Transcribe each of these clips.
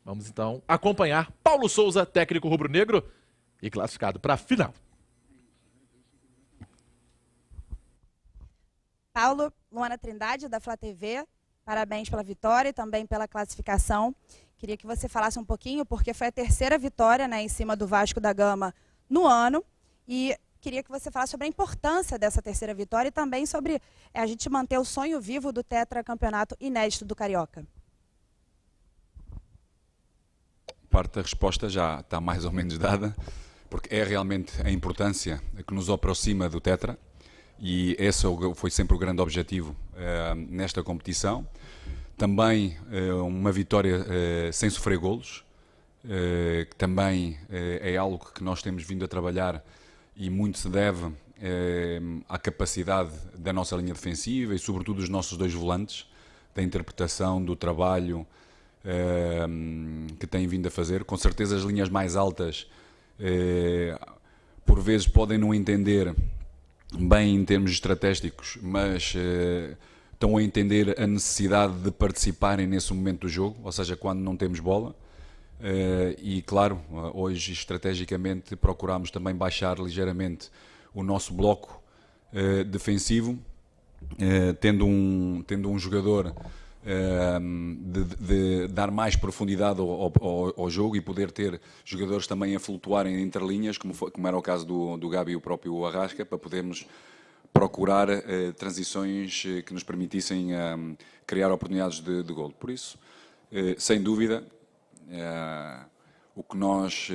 Vamos então acompanhar Paulo Souza, técnico rubro-negro e classificado para a final. Paulo, Luana Trindade, da Flá TV, parabéns pela vitória e também pela classificação. Queria que você falasse um pouquinho, porque foi a terceira vitória, né, em cima do Vasco da Gama no ano, e queria que você falasse sobre a importância dessa terceira vitória e também sobre a gente manter o sonho vivo do tetracampeonato inédito do Carioca. Parte da resposta já está mais ou menos dada, porque é realmente a importância que nos aproxima do Tetra, e esse foi sempre o grande objetivo nesta competição. Também uma vitória sem sofrer golos, que também é algo que nós temos vindo a trabalhar e muito se deve à capacidade da nossa linha defensiva e sobretudo dos nossos dois volantes, da interpretação, do trabalho que têm vindo a fazer. Com certeza as linhas mais altas por vezes podem não entender bem em termos estratégicos, mas estão a entender a necessidade de participarem nesse momento do jogo, ou seja, quando não temos bola. E claro, hoje estrategicamente procuramos também baixar ligeiramente o nosso bloco defensivo, tendo um jogador de dar mais profundidade ao jogo e poder ter jogadores também a flutuarem entre linhas, como era o caso do Gabi e o próprio Arrasca, para podermos procurar transições que nos permitissem criar oportunidades de golo. Por isso, sem dúvida, o que nós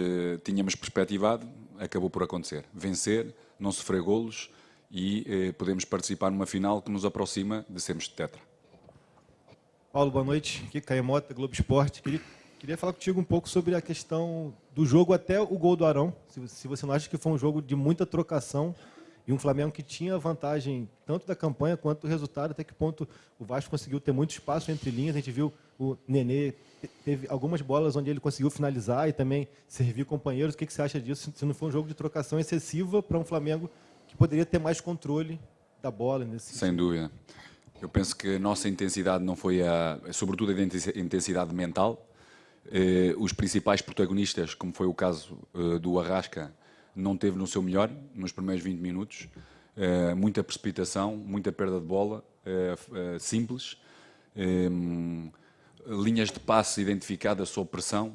tínhamos perspectivado acabou por acontecer. Vencer, não sofrer golos e podemos participar numa final que nos aproxima de sermos de tetra. Paulo, boa noite. Aqui Caio Mota, Globo Esporte. Queria falar contigo um pouco sobre a questão do jogo até o gol do Arão. Se você não acha que foi um jogo de muita trocação e um Flamengo que tinha vantagem tanto da campanha quanto do resultado, até que ponto o Vasco conseguiu ter muito espaço entre linhas. A gente viu o Nenê, teve algumas bolas onde ele conseguiu finalizar e também servir companheiros. O que você acha disso? Se não foi um jogo de trocação excessiva para um Flamengo que poderia ter mais controle da bola nesse sentido? Sem dúvida. Eu penso que a nossa intensidade não foi sobretudo a intensidade mental. Os principais protagonistas, como foi o caso do Arrasca, não teve no seu melhor nos primeiros 20 minutos. Muita precipitação, muita perda de bola, simples. Linhas de passe identificadas sob pressão,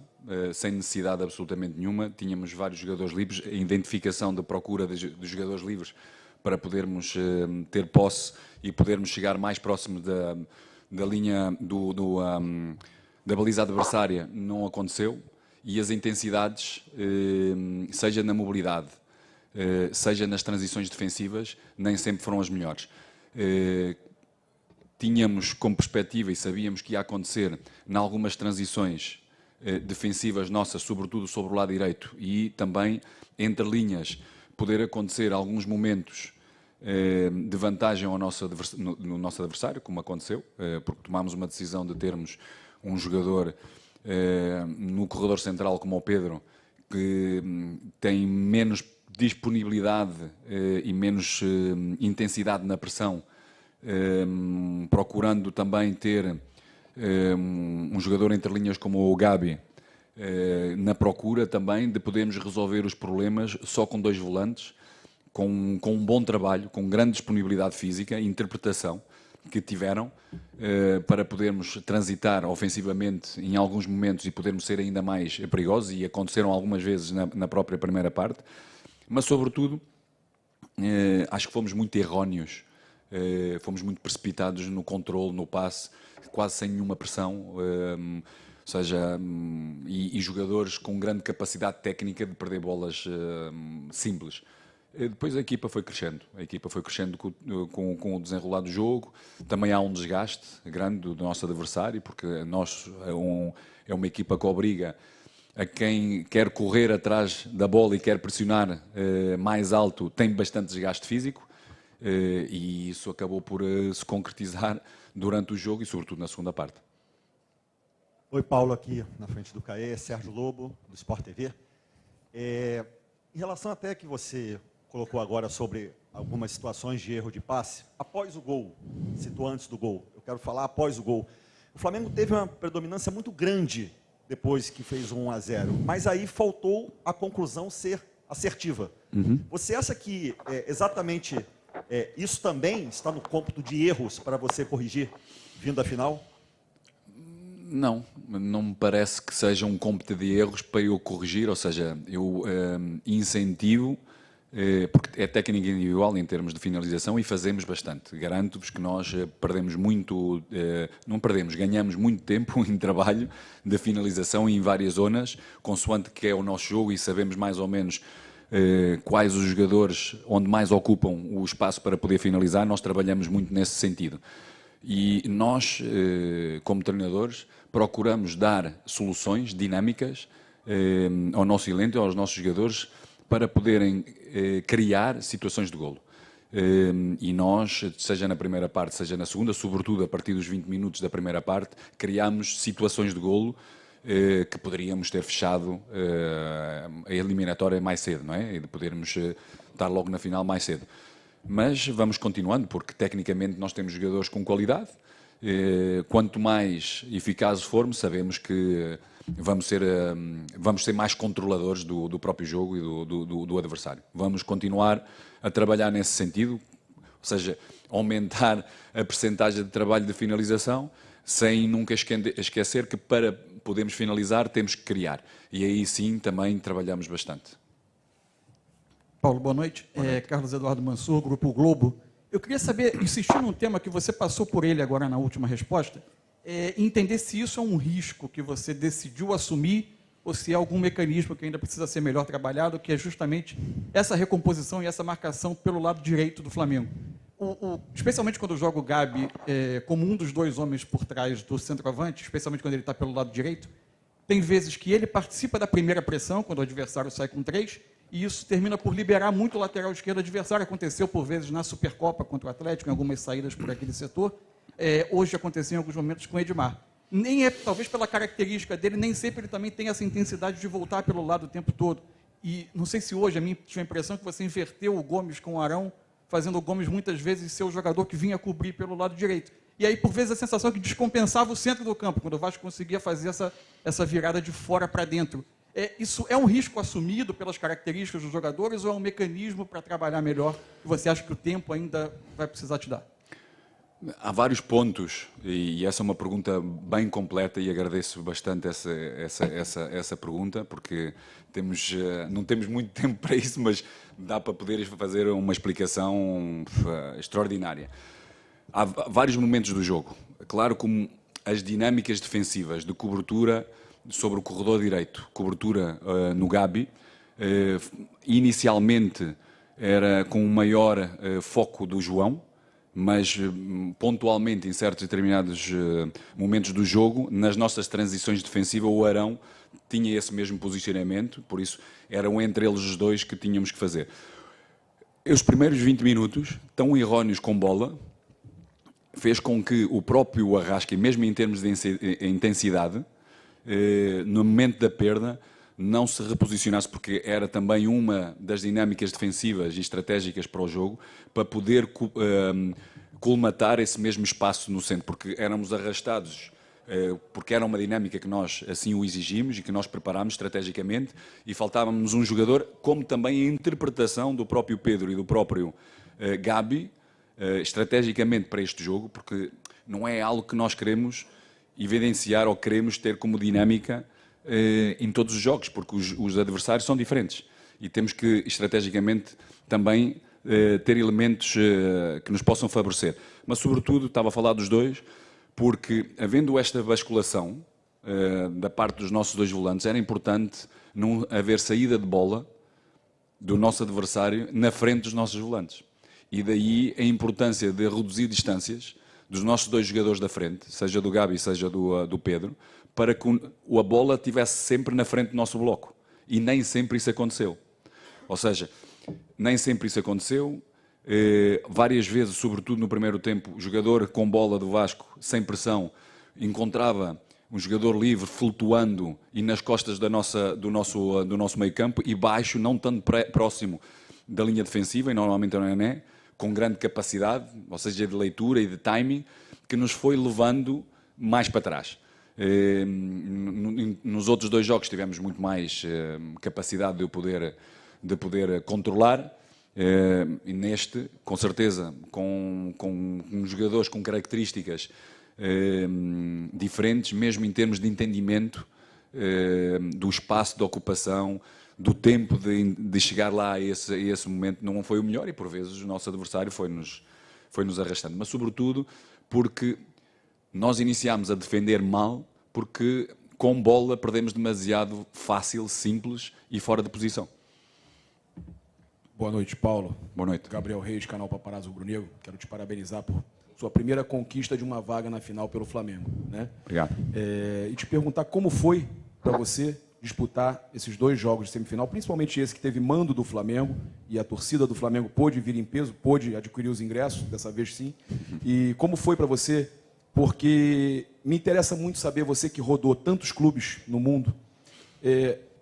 sem necessidade absolutamente nenhuma. Tínhamos vários jogadores livres, a identificação da procura dos jogadores livres para podermos ter posse e podermos chegar mais próximo da linha da baliza adversária, não aconteceu. E as intensidades, seja na mobilidade, seja nas transições defensivas, nem sempre foram as melhores. Tínhamos como perspectiva e sabíamos que ia acontecer em algumas transições defensivas nossas, sobretudo sobre o lado direito, e também entre linhas, poder acontecer alguns momentos de vantagem no nosso adversário, como aconteceu, porque tomámos uma decisão de termos um jogador no corredor central como o Pedro, que tem menos disponibilidade e menos intensidade na pressão, procurando também ter um jogador entre linhas como o Gabi, na procura também de podermos resolver os problemas só com dois volantes, com um bom trabalho, com grande disponibilidade física e interpretação que tiveram para podermos transitar ofensivamente em alguns momentos e podermos ser ainda mais perigosos, e aconteceram algumas vezes na própria primeira parte, mas sobretudo acho que fomos muito erróneos, fomos muito precipitados no controle, no passe, quase sem nenhuma pressão, ou seja, e jogadores com grande capacidade técnica de perder bolas simples. Depois a equipa foi crescendo com o desenrolar do jogo. Também há um desgaste grande do nosso adversário, porque nós é uma equipa que obriga a quem quer correr atrás da bola e quer pressionar mais alto, tem bastante desgaste físico, e isso acabou por se concretizar durante o jogo e sobretudo na segunda parte. Oi, Paulo, aqui na frente do CAE, Sérgio Lobo, do Sport TV. Em relação até que você colocou agora sobre algumas situações de erro de passe, após o gol, citou antes do gol, eu quero falar após o gol. O Flamengo teve uma predominância muito grande depois que fez 1-0. Mas aí faltou a conclusão ser assertiva. Você acha que exatamente isso também está no cômputo de erros para você corrigir vindo à final? Não me parece que seja um cômputo de erros para eu corrigir, ou seja, eu incentivo, porque é técnica individual em termos de finalização e fazemos bastante. Garanto-vos que nós perdemos muito, não perdemos, ganhamos muito tempo em trabalho de finalização em várias zonas, consoante que é o nosso jogo e sabemos mais ou menos quais os jogadores onde mais ocupam o espaço para poder finalizar, nós trabalhamos muito nesse sentido. E nós, como treinadores, procuramos dar soluções dinâmicas ao nosso elenco, aos nossos jogadores, para poderem criar situações de golo. E nós, seja na primeira parte, seja na segunda, sobretudo a partir dos 20 minutos da primeira parte, criámos situações de golo que poderíamos ter fechado a eliminatória mais cedo, não é? E de podermos estar logo na final mais cedo. Mas vamos continuando, porque tecnicamente nós temos jogadores com qualidade. Quanto mais eficazes formos, sabemos que vamos ser mais controladores do próprio jogo e do adversário. Vamos continuar a trabalhar nesse sentido, ou seja, aumentar a percentagem de trabalho de finalização, sem nunca esquecer que para podermos finalizar temos que criar. E aí sim também trabalhamos bastante. Paulo, boa noite. Carlos Eduardo Mansur, Grupo Globo. Eu queria saber, insistir num tema que você passou por ele agora na última resposta, entender se isso é um risco que você decidiu assumir ou se é algum mecanismo que ainda precisa ser melhor trabalhado, que é justamente essa recomposição e essa marcação pelo lado direito do Flamengo. Especialmente quando joga o Gabi como um dos dois homens por trás do centroavante, especialmente quando ele está pelo lado direito, tem vezes que ele participa da primeira pressão, quando o adversário sai com 3, e isso termina por liberar muito o lateral esquerdo adversário. Aconteceu por vezes na Supercopa contra o Atlético, em algumas saídas por aquele setor. Hoje aconteceu em alguns momentos com o Edmar. Talvez pela característica dele, nem sempre ele também tem essa intensidade de voltar pelo lado o tempo todo. E não sei se hoje, a mim tive a impressão que você inverteu o Gomes com o Arão, fazendo o Gomes muitas vezes ser o jogador que vinha cobrir pelo lado direito. E aí, por vezes, a sensação que descompensava o centro do campo, quando o Vasco conseguia fazer essa virada de fora para dentro. Isso é um risco assumido pelas características dos jogadores ou é um mecanismo para trabalhar melhor que você acha que o tempo ainda vai precisar te dar? Há vários pontos, e essa é uma pergunta bem completa e agradeço bastante essa pergunta, porque não temos muito tempo para isso, mas dá para poder fazer uma explicação extraordinária. Há vários momentos do jogo. Claro, como as dinâmicas defensivas de cobertura sobre o corredor direito, cobertura no Gabi, inicialmente era com um maior foco do João, mas pontualmente em certos determinados momentos do jogo, nas nossas transições defensivas, o Arão tinha esse mesmo posicionamento, por isso eram entre eles os dois que tínhamos que fazer. Os primeiros 20 minutos, tão erróneos com bola, fez com que o próprio Arrasca, mesmo em termos de intensidade, no momento da perda, não se reposicionasse, porque era também uma das dinâmicas defensivas e estratégicas para o jogo, para poder colmatar esse mesmo espaço no centro, porque éramos arrastados, porque era uma dinâmica que nós assim o exigimos e que nós preparámos estrategicamente, e faltava-nos um jogador, como também a interpretação do próprio Pedro e do próprio Gabi, estrategicamente para este jogo, porque não é algo que nós queremos evidenciar ou queremos ter como dinâmica em todos os jogos, porque os adversários são diferentes e temos que estrategicamente também ter elementos que nos possam favorecer. Mas sobretudo estava a falar dos dois, porque havendo esta basculação da parte dos nossos dois volantes, era importante não haver saída de bola do nosso adversário na frente dos nossos volantes. E daí a importância de reduzir distâncias dos nossos dois jogadores da frente, seja do Gabi, seja do Pedro, para que a bola estivesse sempre na frente do nosso bloco. E nem sempre isso aconteceu. Ou seja, nem sempre isso aconteceu. Várias vezes, sobretudo no primeiro tempo, o jogador com bola do Vasco, sem pressão, encontrava um jogador livre flutuando e nas costas do nosso meio campo e baixo, não tanto próximo da linha defensiva, e normalmente não é, com grande capacidade, ou seja, de leitura e de timing, que nos foi levando mais para trás. Nos outros 2 jogos tivemos muito mais capacidade de poder controlar. E neste, com certeza, com jogadores com características diferentes, mesmo em termos de entendimento do espaço de ocupação, do tempo de chegar lá a esse momento, não foi o melhor, e por vezes o nosso adversário foi-nos arrastando. Mas sobretudo porque nós iniciámos a defender mal, porque com bola perdemos demasiado fácil, simples e fora de posição. Boa noite, Paulo. Boa noite. Gabriel Reis, canal Paparazzo Rubro-Negro. Quero te parabenizar por sua primeira conquista de uma vaga na final pelo Flamengo, né? Obrigado. E te perguntar como foi para você disputar esses 2 jogos de semifinal, principalmente esse que teve mando do Flamengo, e a torcida do Flamengo pôde vir em peso, pôde adquirir os ingressos, dessa vez sim. E como foi para você? Porque me interessa muito saber, você que rodou tantos clubes no mundo,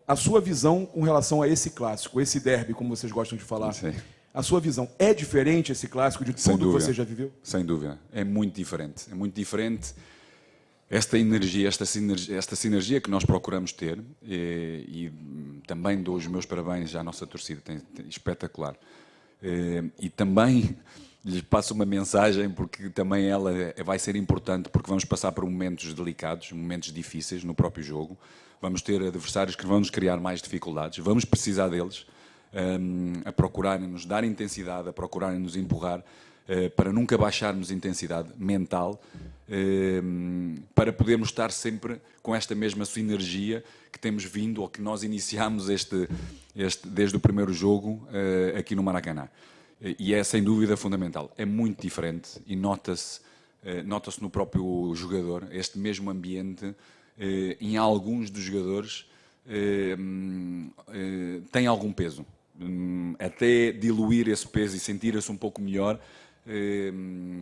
a sua visão com relação a esse clássico, esse derby, como vocês gostam de falar. Sim. A sua visão é diferente esse clássico de tudo que você já viveu? Sem dúvida. É muito diferente. É muito diferente esta energia, esta sinergia que nós procuramos ter, e também dou os meus parabéns à nossa torcida, espetacular. E também lhes passo uma mensagem, porque também ela vai ser importante, porque vamos passar por momentos delicados, momentos difíceis no próprio jogo. Vamos ter adversários que vão nos criar mais dificuldades, vamos precisar deles, a procurarem-nos dar intensidade, a procurarem-nos empurrar, para nunca baixarmos intensidade mental, para podermos estar sempre com esta mesma sinergia que temos vindo, ou que nós iniciámos desde o primeiro jogo aqui no Maracanã. E é sem dúvida fundamental. É muito diferente e nota-se no próprio jogador este mesmo ambiente. Em alguns dos jogadores tem algum peso. Até diluir esse peso e sentir-se um pouco melhor,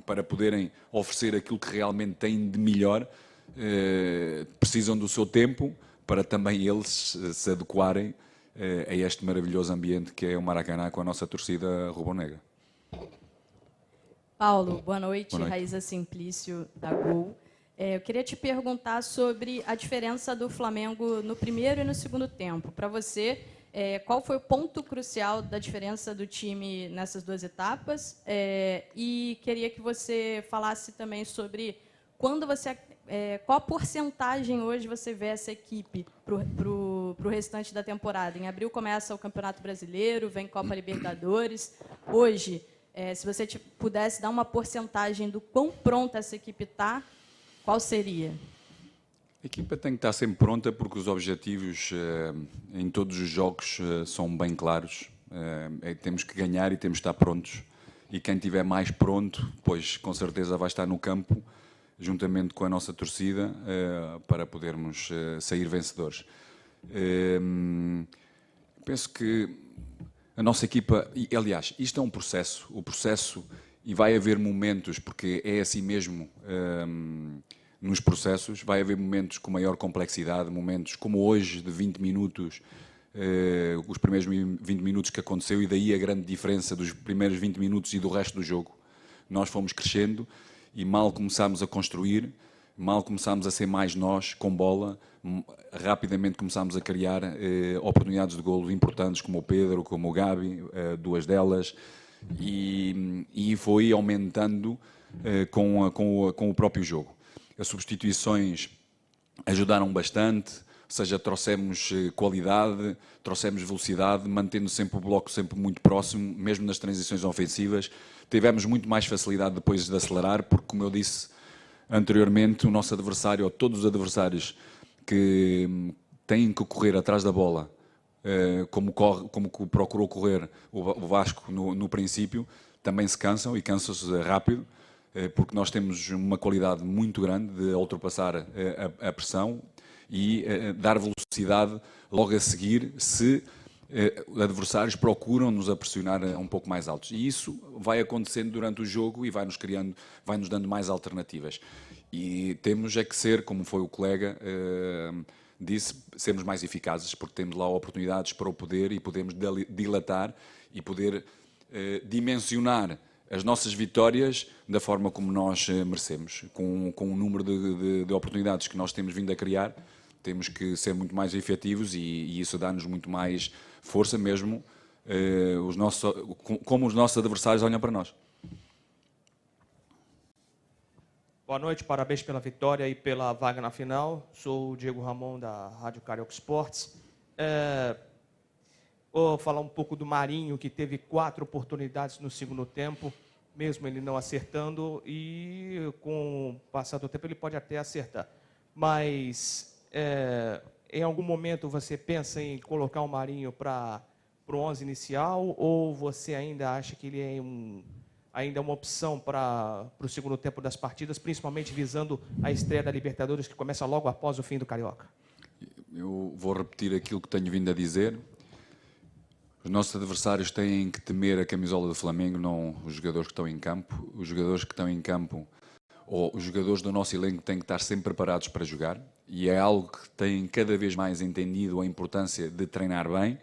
para poderem oferecer aquilo que realmente têm de melhor, precisam do seu tempo para também eles se adequarem a este maravilhoso ambiente que é o Maracanã, com a nossa torcida rubro-negra. Paulo, boa noite. Boa noite. Raíza Simplício, da Gol. Eu queria te perguntar sobre a diferença do Flamengo no primeiro e no segundo tempo. Para você, qual foi o ponto crucial da diferença do time nessas 2 etapas? E queria que você falasse também sobre quando você... qual a porcentagem hoje você vê essa equipe para o restante da temporada? Em abril começa o Campeonato Brasileiro, vem Copa Libertadores. Hoje, se você pudesse dar uma porcentagem do quão pronta essa equipe está, qual seria? A equipa tem que estar sempre pronta, porque os objetivos em todos os jogos são bem claros. Temos que ganhar e temos que estar prontos. E quem estiver mais pronto, pois com certeza vai estar no campo, juntamente com a nossa torcida, para podermos sair vencedores. Penso que a nossa equipa... E, aliás, isto é um processo. O processo... E vai haver momentos, porque é assim mesmo, nos processos, vai haver momentos com maior complexidade, momentos como hoje, de 20 minutos, os primeiros 20 minutos que aconteceu, e daí a grande diferença dos primeiros 20 minutos e do resto do jogo. Nós fomos crescendo e mal começámos a construir, mal começámos a ser mais nós, com bola, rapidamente começámos a criar oportunidades de golo importantes, como o Pedro, como o Gabi, 2 delas, e foi aumentando com o próprio jogo. As substituições ajudaram bastante, ou seja, trouxemos qualidade, trouxemos velocidade, mantendo sempre o bloco sempre muito próximo, mesmo nas transições ofensivas. Tivemos muito mais facilidade depois de acelerar, porque, como eu disse anteriormente, o nosso adversário, ou todos os adversários que têm que correr atrás da bola, como procurou correr o Vasco no princípio, também se cansam, e cansam-se rápido, porque nós temos uma qualidade muito grande de ultrapassar a pressão e dar velocidade logo a seguir, se adversários procuram nos a pressionar um pouco mais altos. E isso vai acontecendo durante o jogo e vai-nos dando mais alternativas. E temos é que ser, como foi o colega disse, sermos mais eficazes, porque temos lá oportunidades para o poder e podemos dilatar e poder dimensionar as nossas vitórias da forma como nós merecemos. Com o número de oportunidades que nós temos vindo a criar, temos que ser muito mais efetivos e isso dá-nos muito mais força mesmo, como os nossos adversários olham para nós. Boa noite, parabéns pela vitória e pela vaga na final. Sou o Diego Ramon, da Rádio Carioca Esportes. Vou falar um pouco do Marinho, que teve 4 oportunidades no segundo tempo, mesmo ele não acertando, e com o passar do tempo ele pode até acertar. Mas em algum momento você pensa em colocar o Marinho para o 11 inicial, ou você ainda acha que ele é ainda uma opção para o segundo tempo das partidas, principalmente visando a estreia da Libertadores, que começa logo após o fim do Carioca? Eu vou repetir aquilo que tenho vindo a dizer. Os nossos adversários têm que temer a camisola do Flamengo, não os jogadores que estão em campo. Os jogadores que estão em campo, ou os jogadores do nosso elenco, têm que estar sempre preparados para jogar. E é algo que têm cada vez mais entendido a importância de treinar bem,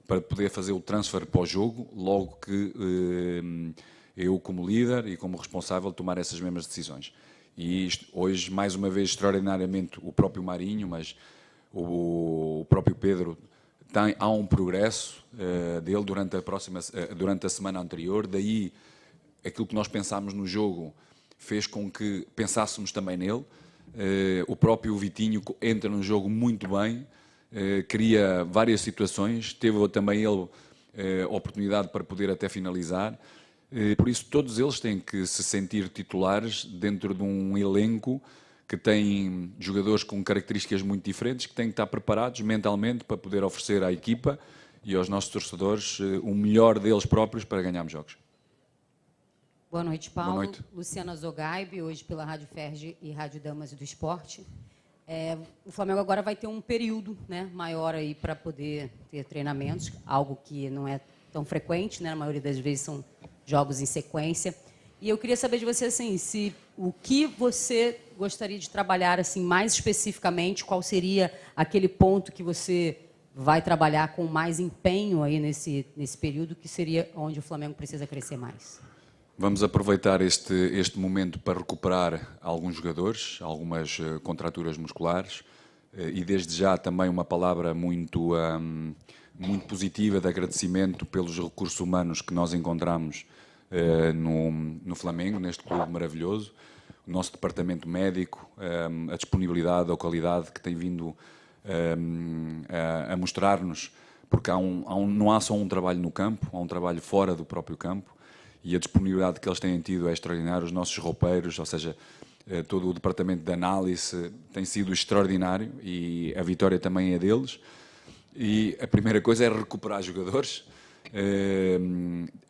para poder fazer o transfer para o jogo, logo que eu, como líder e como responsável, tomar essas mesmas decisões. E isto, hoje, mais uma vez, extraordinariamente, o próprio Marinho, mas o próprio Pedro, há um progresso dele durante a semana anterior. Daí, aquilo que nós pensámos no jogo fez com que pensássemos também nele. O próprio Vitinho entra no jogo muito bem, cria várias situações, teve também ele a oportunidade para poder até finalizar. Por isso, todos eles têm que se sentir titulares dentro de um elenco que tem jogadores com características muito diferentes, que têm que estar preparados mentalmente para poder oferecer à equipa e aos nossos torcedores o melhor deles próprios para ganharmos jogos. Boa noite, Paulo. Boa noite. Luciana Zogaib, hoje pela Rádio Ferge e Rádio Damas do Esporte. O Flamengo agora vai ter um período, né, maior aí para poder ter treinamentos, algo que não é tão frequente, né, na maioria das vezes são jogos em sequência. E eu queria saber de você, assim, o que você gostaria de trabalhar assim, mais especificamente, qual seria aquele ponto que você vai trabalhar com mais empenho aí nesse período, que seria onde o Flamengo precisa crescer mais? Vamos aproveitar este momento para recuperar alguns jogadores, algumas contraturas musculares, e desde já também uma palavra muito positiva de agradecimento pelos recursos humanos que nós encontramos no Flamengo, neste clube maravilhoso. O nosso departamento médico, a disponibilidade, a qualidade que tem vindo a mostrar-nos, porque não há só um trabalho no campo, há um trabalho fora do próprio campo, e a disponibilidade que eles têm tido é extraordinária. Os nossos roupeiros, ou seja, todo o departamento de análise tem sido extraordinário, e a vitória também é deles. E a primeira coisa é recuperar jogadores,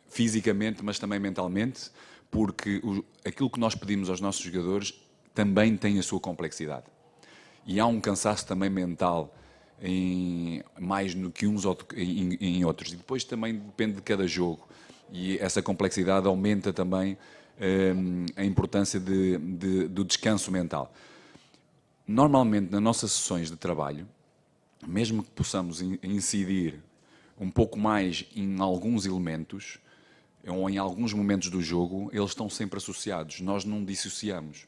fisicamente, mas também mentalmente, porque aquilo que nós pedimos aos nossos jogadores também tem a sua complexidade. E há um cansaço também mental, mais do que uns em outros. E depois também depende de cada jogo. E essa complexidade aumenta também a importância do descanso mental. Normalmente, nas nossas sessões de trabalho, mesmo que possamos incidir um pouco mais em alguns elementos, ou em alguns momentos do jogo, eles estão sempre associados, nós não dissociamos.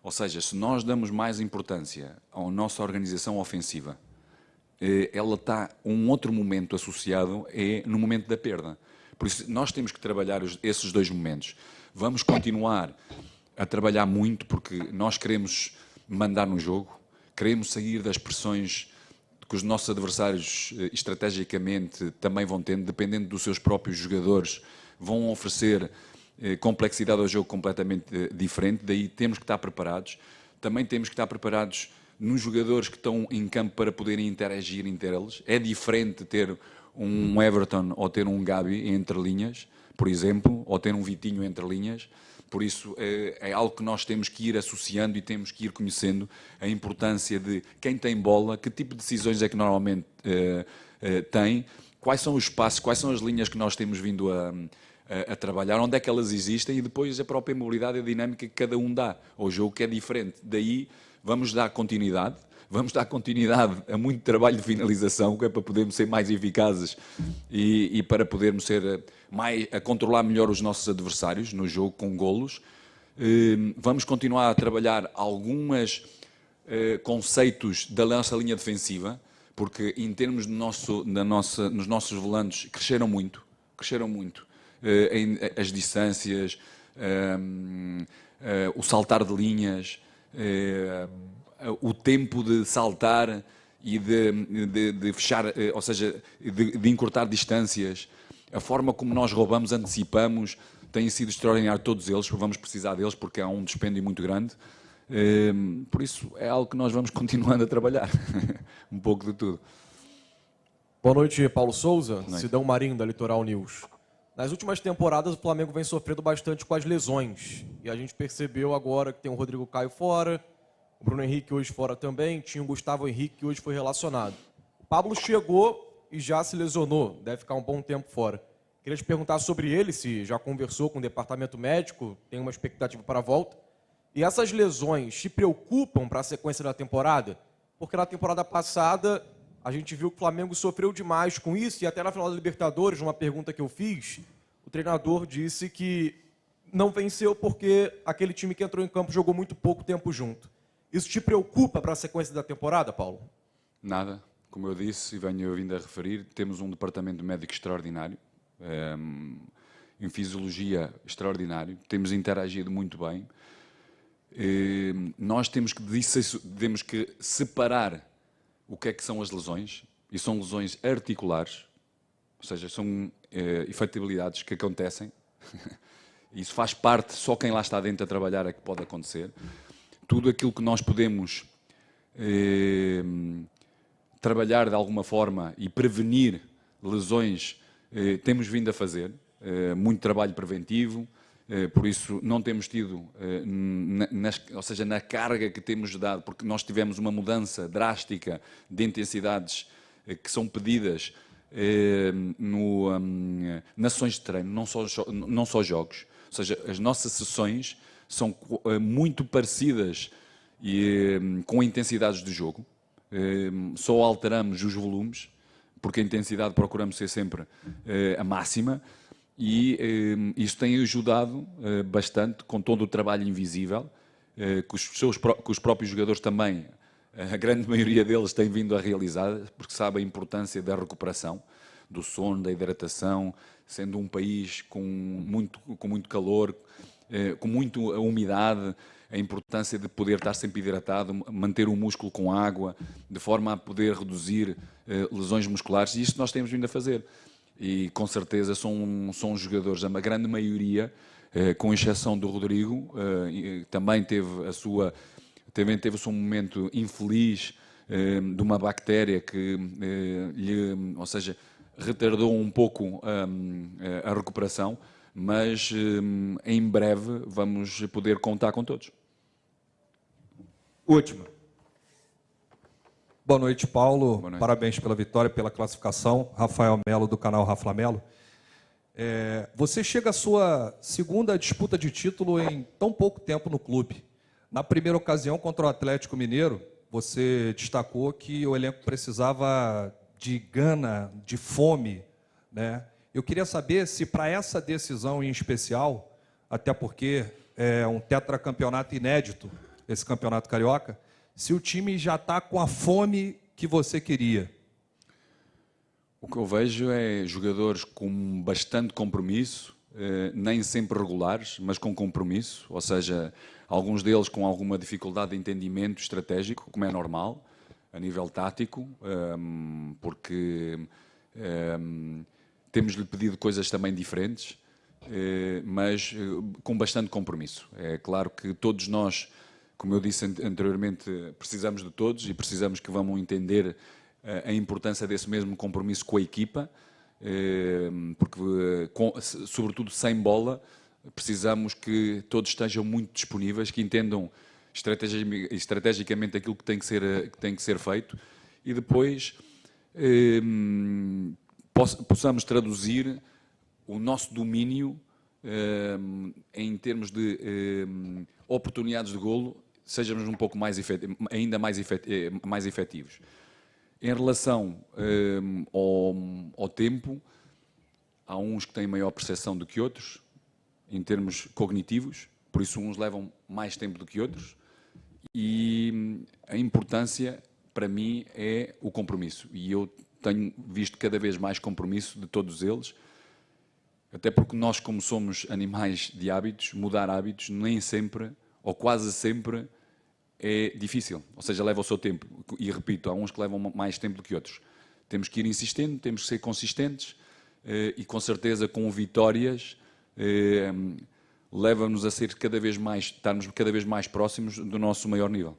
Ou seja, se nós damos mais importância à nossa organização ofensiva, ela está um outro momento associado, no momento da perda. Por isso, nós temos que trabalhar esses dois momentos. Vamos continuar a trabalhar muito, porque nós queremos mandar no jogo, queremos sair das pressões que os nossos adversários, estrategicamente, também vão tendo, dependendo dos seus próprios jogadores, vão oferecer complexidade ao jogo completamente diferente. Daí temos que estar preparados. Também temos que estar preparados nos jogadores que estão em campo para poderem interagir entre eles. É diferente ter um Everton ou ter um Gabi entre linhas, por exemplo, ou ter um Vitinho entre linhas. Por isso, é algo que nós temos que ir associando e temos que ir conhecendo a importância de quem tem bola, que tipo de decisões é que normalmente tem, quais são os passos, quais são as linhas que nós temos vindo a trabalhar, onde é que elas existem, e depois a própria mobilidade e a dinâmica que cada um dá ao jogo, que é diferente. Daí vamos dar continuidade, vamos dar continuidade a muito trabalho de finalização, que é para podermos ser mais eficazes e para podermos ser a controlar melhor os nossos adversários no jogo com golos. Vamos continuar a trabalhar alguns conceitos da nossa linha defensiva, porque em termos nos nossos volantes cresceram muito. As distâncias, o saltar de linhas, o tempo de saltar e de fechar, ou seja, de encurtar distâncias, a forma como nós roubamos, antecipamos, tem sido extraordinário todos eles, vamos precisar deles porque há um dispêndio muito grande. Por isso é algo que nós vamos continuando a trabalhar, um pouco de tudo. Boa noite, Paulo Souza, Sidão Marinho, da Litoral News. Nas últimas temporadas, o Flamengo vem sofrendo bastante com as lesões. E a gente percebeu agora que tem o Rodrigo Caio fora, o Bruno Henrique hoje fora também, tinha o Gustavo Henrique que hoje foi relacionado. O Pablo chegou e já se lesionou, deve ficar um bom tempo fora. Queria te perguntar sobre ele, se já conversou com o departamento médico, tem uma expectativa para a volta. E essas lesões te preocupam para a sequência da temporada? Porque na temporada passada a gente viu que o Flamengo sofreu demais com isso, e até na final da Libertadores, numa pergunta que eu fiz, o treinador disse que não venceu porque aquele time que entrou em campo jogou muito pouco tempo junto. Isso te preocupa para a sequência da temporada, Paulo? Nada. Como eu disse e venho vindo a referir, temos um departamento médico extraordinário, em fisiologia extraordinário, temos interagido muito bem. Nós temos que separar o que é que são as lesões, e são lesões articulares, ou seja, são efetibilidades que acontecem. Isso faz parte, só quem lá está dentro a trabalhar é que pode acontecer. Tudo aquilo que nós podemos trabalhar de alguma forma e prevenir lesões, temos vindo a fazer, muito trabalho preventivo. Por isso não temos tido, ou seja, na carga que temos dado, porque nós tivemos uma mudança drástica de intensidades que são pedidas nas sessões de treino, não só jogos. Ou seja, as nossas sessões são muito parecidas com intensidades de jogo. Só alteramos os volumes, porque a intensidade procuramos ser sempre a máxima. E isso tem ajudado bastante com todo o trabalho invisível, que os próprios jogadores também, a grande maioria deles, têm vindo a realizar, porque sabem a importância da recuperação, do sono, da hidratação, sendo um país com muito calor, com muita umidade, a importância de poder estar sempre hidratado, manter o músculo com água, de forma a poder reduzir lesões musculares, e isto nós temos vindo a fazer. E com certeza são jogadores, a grande maioria, com exceção do Rodrigo, também teve o seu momento infeliz de uma bactéria que ou seja, retardou um pouco a recuperação, mas em breve vamos poder contar com todos. Última. Boa noite, Paulo. Boa noite. Parabéns pela vitória, pela classificação. Rafael Melo, do canal Rafa Melo. Você chega à sua segunda disputa de título em tão pouco tempo no clube. Na primeira ocasião, contra o Atlético Mineiro, você destacou que o elenco precisava de gana, de fome, né? Eu queria saber se para essa decisão em especial, até porque é um tetracampeonato inédito, esse campeonato carioca, se o time já está com a fome que você queria. O que eu vejo é jogadores com bastante compromisso, nem sempre regulares, mas com compromisso, ou seja, alguns deles com alguma dificuldade de entendimento estratégico, como é normal, a nível tático, porque temos-lhe pedido coisas também diferentes, mas com bastante compromisso. É claro que todos nós, como eu disse anteriormente, precisamos de todos e precisamos que vão entender a importância desse mesmo compromisso com a equipa, porque, sobretudo sem bola, precisamos que todos estejam muito disponíveis, que entendam estrategicamente aquilo que tem que ser feito e depois possamos traduzir o nosso domínio em termos de oportunidades de golo sejamos um pouco mais ainda mais efetivos. Em relação ao tempo, há uns que têm maior percepção do que outros, em termos cognitivos, por isso uns levam mais tempo do que outros, e a importância, para mim, é o compromisso. E eu tenho visto cada vez mais compromisso de todos eles, até porque nós, como somos animais de hábitos, mudar hábitos nem sempre, ou quase sempre, é difícil. Ou seja, leva o seu tempo. E repito, há uns que levam mais tempo do que outros. Temos que ir insistindo, temos que ser consistentes, e com certeza com vitórias leva-nos a ser cada vez mais, estarmos cada vez mais próximos do nosso maior nível.